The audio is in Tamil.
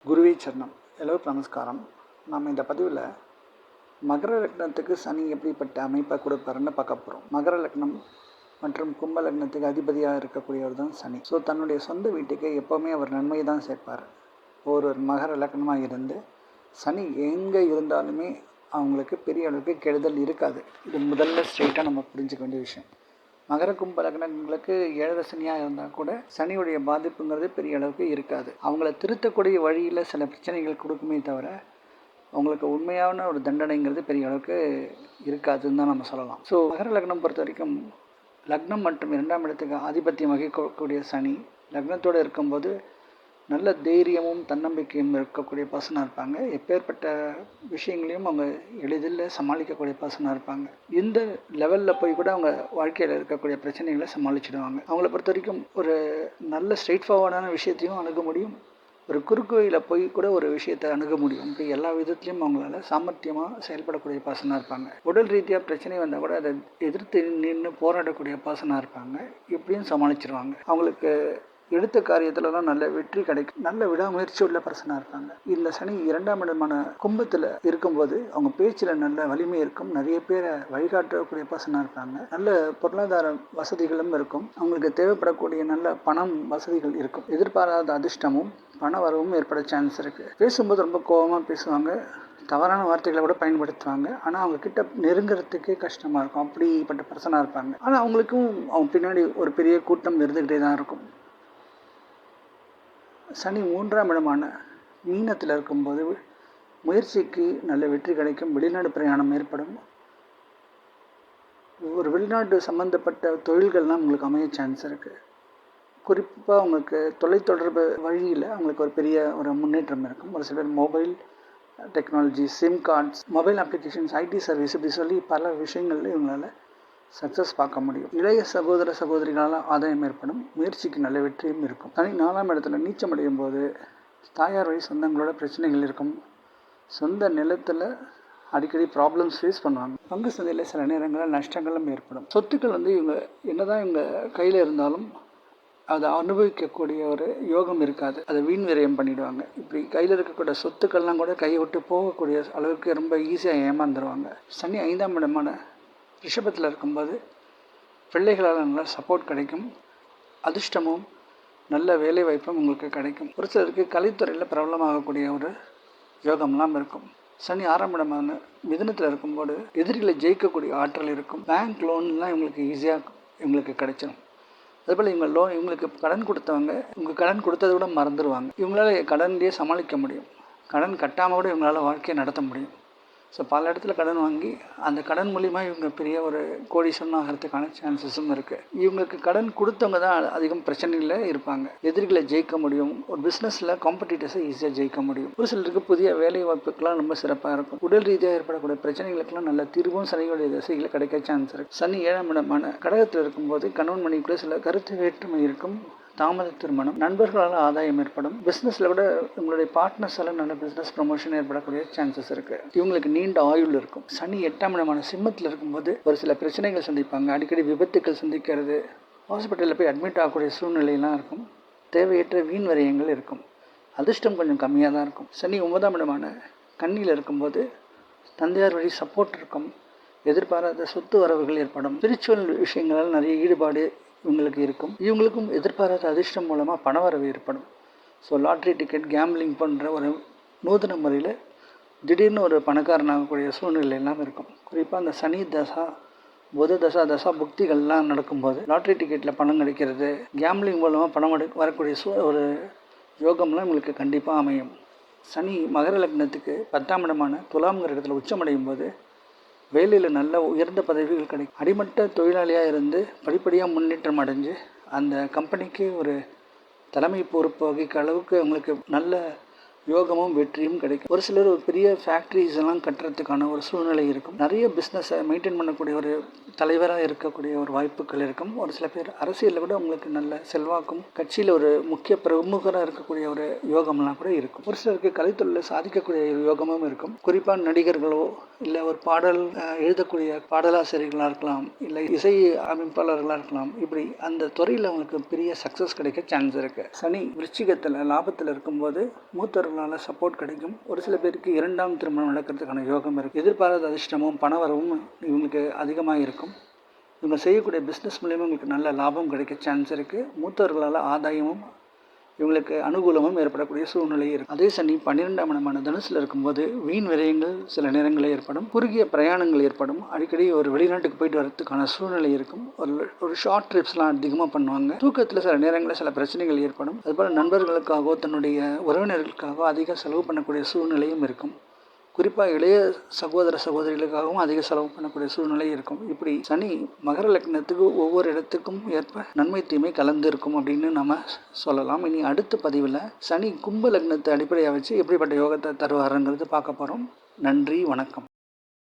குருவே சரணம். எல்லோருக்கும் நமஸ்காரம். நம்ம இந்த பதிவில் மகர லக்னத்துக்கு சனி எப்படிப்பட்ட அமைப்பை கொடுப்பாருன்னு பார்க்க போகிறோம். மகர லக்னம் மற்றும் கும்ப லக்னத்துக்கு அதிபதியாக இருக்கக்கூடியவர் தான் சனி. ஸோ தன்னுடைய சொந்த வீட்டுக்கு எப்போவுமே அவர் நன்மையை தான் சேர்ப்பார். ஒரு மகர லக்னமாக இருந்து சனி எங்கே இருந்தாலுமே அவங்களுக்கு பெரிய அளவுக்கு கெடுதல் இருக்காது. இது முதல்ல ஸ்ட்ரெயிட்டாக நம்ம புரிஞ்சுக்க வேண்டிய விஷயம். மகர கும்ப லக்னங்களுக்கு ஏழரை சனியாக இருந்தால் கூட சனியுடைய பாதிப்புங்கிறது பெரிய அளவுக்கு இருக்காது. அவங்கள திருத்தக்கூடிய வழியில் சில பிரச்சனைகள் கொடுக்குமே தவிர அவங்களுக்கு உண்மையான ஒரு தண்டனைங்கிறது பெரிய அளவுக்கு இருக்காதுன்னு தான் நம்ம சொல்லலாம். ஸோ மகர லக்னம் பொறுத்த வரைக்கும் லக்னம் மற்றும் 2ஆம் இடத்துக்கு ஆதிபத்தியம் வகிக்கக்கூடிய சனி லக்னத்தோடு இருக்கும்போது நல்ல தைரியமும் தன்னம்பிக்கையும் இருக்கக்கூடிய பர்சனாக இருப்பாங்க. எப்பேற்பட்ட விஷயங்களையும் அவங்க எளிதில் சமாளிக்கக்கூடிய பர்சனாக இருப்பாங்க. இந்த லெவலில் போய் கூட அவங்க வாழ்க்கையில் இருக்கக்கூடிய பிரச்சனைகளை சமாளிச்சிடுவாங்க. அவங்கள பொறுத்த வரைக்கும் ஒரு நல்ல ஸ்ட்ரெயிட் ஃபார்வர்டான விஷயத்தையும் அணுக முடியும், ஒரு குறுக்கு வழியில் போய் கூட ஒரு விஷயத்தை அணுக முடியும். இப்படி எல்லா விதத்துலையும் அவங்களால சாமர்த்தியமாக செயல்படக்கூடிய பர்சனாக இருப்பாங்க. உடல் ரீதியாக பிரச்சனை வந்தால் கூட அதை எதிர்த்து நின்று போராடக்கூடிய பர்சனாக இருப்பாங்க. இப்படியும் சமாளிச்சிடுவாங்க. அவங்களுக்கு எடுத்த காரியத்துலலாம் நல்ல வெற்றி கிடைக்கும். நல்ல விடாமுயற்சி உள்ள பர்சனாக இருப்பாங்க. இந்த சனி 2ஆம் இடமான கும்பத்தில் இருக்கும்போது அவங்க பேச்சில் நல்ல வலிமை இருக்கும். நிறைய பேரை வழிகாட்டக்கூடிய பர்சனாக இருப்பாங்க. நல்ல பொருளாதார வசதிகளும் இருக்கும். அவங்களுக்கு தேவைப்படக்கூடிய நல்ல பணம் வசதிகள் இருக்கும். எதிர்பாராத அதிர்ஷ்டமும் பண வரவும் ஏற்பட சான்ஸ் இருக்குது. பேசும்போது ரொம்ப கோபமாக பேசுவாங்க, தவறான வார்த்தைகளை கூட பயன்படுத்துவாங்க. ஆனால் அவங்க கிட்ட நெருங்கிறதுக்கே கஷ்டமாக இருக்கும். அப்படிப்பட்ட பர்சனாக இருப்பாங்க. ஆனால் அவங்களுக்கும் அவங்க பின்னாடி ஒரு பெரிய கூட்டம் இருந்துக்கிட்டே தான் இருக்கும். சனி 3ஆம் இடமான மீனத்தில் இருக்கும்போது முயற்சிக்கு நல்ல வெற்றி கிடைக்கும். வெளிநாடு பிரயாணம் ஏற்படும். ஒரு வெளிநாட்டு சம்மந்தப்பட்ட தொழில்கள்லாம் உங்களுக்கு அமைய சான்ஸ் இருக்குது. குறிப்பாக அவங்களுக்கு தொலைத்தொடர்பு வழியில் அவங்களுக்கு ஒரு பெரிய ஒரு முன்னேற்றம் இருக்கும். ஒரு சிலர் mobile technology, SIM cards, mobile applications, IT service இப்படி சொல்லி பல விஷயங்கள்ல இவங்களால் சக்ஸஸ் பார்க்க முடியும். இளைய சகோதர சகோதரிகளால் ஆதாயம் ஏற்படும். முயற்சிக்கு நல்ல வெற்றியும் இருக்கும். சனி 4ஆம் இடத்துல நீச்சம் அடையும் போது தாயார் வழி சொந்தங்களோட பிரச்சனைகள் இருக்கும். சொந்த நிலத்தில் அடிக்கடி ப்ராப்ளம்ஸ் ஃபேஸ் பண்ணுவாங்க. பங்கு சந்தையில் சில நேரங்களில் நஷ்டங்களும் ஏற்படும். சொத்துக்கள் இவங்க என்னதான் இவங்க கையில் இருந்தாலும் அதை அனுபவிக்கக்கூடிய ஒரு யோகம் இருக்காது. அதை வீண் விரயம் பண்ணிவிடுவாங்க. இப்படி கையில் இருக்கக்கூடிய சொத்துக்கள்லாம் கூட கையை விட்டு போகக்கூடிய அளவுக்கு ரொம்ப ஈஸியாக ஏமாந்துருவாங்க. சனி 5ஆம் இடமான ரிஷபத்தில் இருக்கும்போது பிள்ளைகளால் நல்ல சப்போர்ட் கிடைக்கும். அதிர்ஷ்டமும் நல்ல வேலை வாய்ப்பும் உங்களுக்கு கிடைக்கும். ஒரு சிலருக்கு கலைத்துறையில் பிரபலமாகக்கூடிய ஒரு யோகம்லாம் இருக்கும். சனி 6ஆம் இடமான மிதுனத்தில் இருக்கும்போது எதிரிகளை ஜெயிக்கக்கூடிய ஆற்றல் இருக்கும். பேங்க் லோன்லாம் இவங்களுக்கு ஈஸியாக இவங்களுக்கு கிடைச்சிடும். அதுபோல் இவங்களுக்கு கடன் கொடுத்தவங்க இவங்க கடன் கொடுத்ததை விட மறந்துடுவாங்க. இவங்களால கடன்லேயே சமாளிக்க முடியும். கடன் கட்டாமல் கூட இவங்களால் வாழ்க்கையை நடத்த முடியும். ஸோ பல இடத்துல கடன் வாங்கி அந்த கடன் மூலிமா இவங்க பெரிய ஒரு கோடீஸ்வரன் ஆகிறதுக்கான சான்சஸும் இருக்குது. இவங்களுக்கு கடன் கொடுத்தவங்க தான் அதிகம் பிரச்சனையில் இருப்பாங்க. எதிரிகளை ஜெயிக்க முடியும். ஒரு பிஸ்னஸில் காம்படிட்டர்ஸை ஈஸியாக ஜெயிக்க முடியும். ஒரு சிலருக்கு புதிய வேலை வாய்ப்புக்கெல்லாம் ரொம்ப சிறப்பாக இருக்கும். உடல் ரீதியாக ஏற்படக்கூடிய பிரச்சனைகளுக்கெல்லாம் நல்ல தீர்வும் சனிகளுடைய திசைகளை கிடைக்க சான்ஸ் இருக்குது. சனி 7ஆம் இடமான கடகத்தில் இருக்கும்போது கணவன் மனைவிக்குள்ள சில கருத்து வேற்றுமை இருக்கும். தாமத திருமணம், நண்பர்களால் ஆதாயம் ஏற்படும். பிஸ்னஸில் கூட உங்களுடைய பார்ட்னர்ஸால் நல்ல பிஸ்னஸ் ப்ரமோஷன் ஏற்படக்கூடிய சான்சஸ் இருக்குது. இவங்களுக்கு நீண்ட ஆயுள் இருக்கும். சனி 8ஆம் இடமான சிம்மத்தில் இருக்கும்போது ஒரு சில பிரச்சனைகள் சந்திப்பாங்க. அடிக்கடி விபத்துக்கள் சந்திக்கிறது, ஹாஸ்பிட்டலில் போய் அட்மிட் ஆகக்கூடிய சூழ்நிலையெல்லாம் இருக்கும். தேவையற்ற வீண் விரயங்கள் இருக்கும். அதிர்ஷ்டம் கொஞ்சம் கம்மியாக தான் இருக்கும். சனி 9ஆம் இடமான கன்னியில் இருக்கும்போது தந்தையார் வழி சப்போர்ட் இருக்கும். எதிர்பாராத சொத்து வரவுகள் ஏற்படும். ஸ்பிரிச்சுவல் விஷயங்களால் நிறைய ஈடுபாடு இவங்களுக்கு இருக்கும். இவங்களுக்கும் எதிர்பாராத அதிர்ஷ்டம் மூலமாக பணவரவு ஏற்படும். ஸோ லாட்ரி டிக்கெட், கேம்லிங் போன்ற ஒரு நூதன முறையில் திடீர்னு ஒரு பணக்காரனாகக்கூடிய சூழ்நிலை எல்லாம் இருக்கும். குறிப்பாக அந்த சனி தசா, புத தசா புக்திகள்லாம் நடக்கும்போது லாட்ரி டிக்கெட்டில் பணம் கிடைக்கிறது, கேம்லிங் மூலமாக பணம் வரக்கூடிய ஒரு யோகம்லாம் இவங்களுக்கு கண்டிப்பாக அமையும். சனி மகர லக்னத்துக்கு 10ஆம் இடமான துலாம்ங்கிற இடத்துல உச்சமடையும் போது வேலையில் நல்ல உயர்ந்த பதவிகள் கிடைக்கும். அடிமட்ட தொழிலாளியாக இருந்து படிப்படியாக முன்னேற்றம் அடைஞ்சு அந்த கம்பெனிக்கு ஒரு தலைமை பொறுப்பு வகிக்க அளவுக்கு அவங்களுக்கு நல்ல யோகமும் வெற்றியும் கிடைக்கும். ஒரு சிலர் ஒரு பெரிய ஃபேக்ட்ரிஸ் எல்லாம் கட்டுறதுக்கான ஒரு சூழ்நிலை இருக்கும். நிறைய பிஸ்னஸை மெயின்டைன் பண்ணக்கூடிய ஒரு தலைவராக இருக்கக்கூடிய ஒரு வாய்ப்புகள் இருக்கும். ஒரு சில பேர் அரசியலில் கூட உங்களுக்கு நல்ல செல்வாக்கும், கட்சியில் ஒரு முக்கிய பிரமுகராக இருக்கக்கூடிய ஒரு யோகம்லாம் கூட இருக்கும். ஒரு சிலருக்கு கலைத்தொழிலில் சாதிக்கக்கூடிய யோகமும் இருக்கும். குறிப்பாக நடிகர்களோ இல்லை ஒரு பாடல் எழுதக்கூடிய பாடலாசிரியர்களாக இருக்கலாம், இல்லை இசை அமைப்பாளர்களாக இருக்கலாம். இப்படி அந்த துறையில் அவங்களுக்கு பெரிய சக்ஸஸ் கிடைக்க சான்ஸ் இருக்குது. சனி விருச்சிகத்தில் லாபத்தில் இருக்கும்போது மூத்தவர்கள் நண்பர்களால் சப்போர்ட் கிடைக்கும். ஒரு சில பேருக்கு 2ஆம் திருமணம் நடக்கிறதுக்கான யோகம் இருக்குது. எதிர்பாராத அதிர்ஷ்டமும் பணவரவும் இவங்களுக்கு அதிகமாக இருக்கும். இவங்க செய்யக்கூடிய பிஸ்னஸ் மூலிமா உங்களுக்கு நல்ல லாபம் கிடைக்க சான்ஸ் இருக்குது. மூத்தவர்களால் ஆதாயமும் இவங்களுக்கு அனுகூலமும் ஏற்படக்கூடிய சூழ்நிலை இருக்குது. அதே சனி 12ஆம் இடமான தனுசில் இருக்கும்போது வீண் விரயங்கள் சில நேரங்களில் ஏற்படும். குறுகிய பிரயாணங்கள் ஏற்படும். அடிக்கடி ஒரு வெளிநாட்டுக்கு போயிட்டு வரதுக்கான சூழ்நிலை இருக்கும். ஒரு ஷார்ட் ட்ரிப்ஸ்லாம் அதிகமாக பண்ணுவாங்க. தூக்கத்தில் சில நேரங்களில் சில பிரச்சனைகள் ஏற்படும். அதுபோல் நண்பர்களுக்காகவோ தன்னுடைய உறவினர்களுக்காகவோ அதிக செலவு பண்ணக்கூடிய சூழ்நிலையும் இருக்கும். குறிப்பாக இளைய சகோதர சகோதரிகளுக்காகவும் அதிக செலவு பண்ணக்கூடிய சூழ்நிலை இருக்கும். இப்படி சனி மகர லக்னத்துக்கு ஒவ்வொரு இடத்துக்கும் ஏற்ப நன்மை தீமை கலந்து இருக்கும் அப்படின்னு நம்ம சொல்லலாம். இனி அடுத்த பதிவில் சனி கும்ப லக்னத்தை அடிப்படையாக வச்சு எப்படிப்பட்ட யோகத்தை தருவாருங்கிறது பார்க்க போகிறோம். நன்றி, வணக்கம்.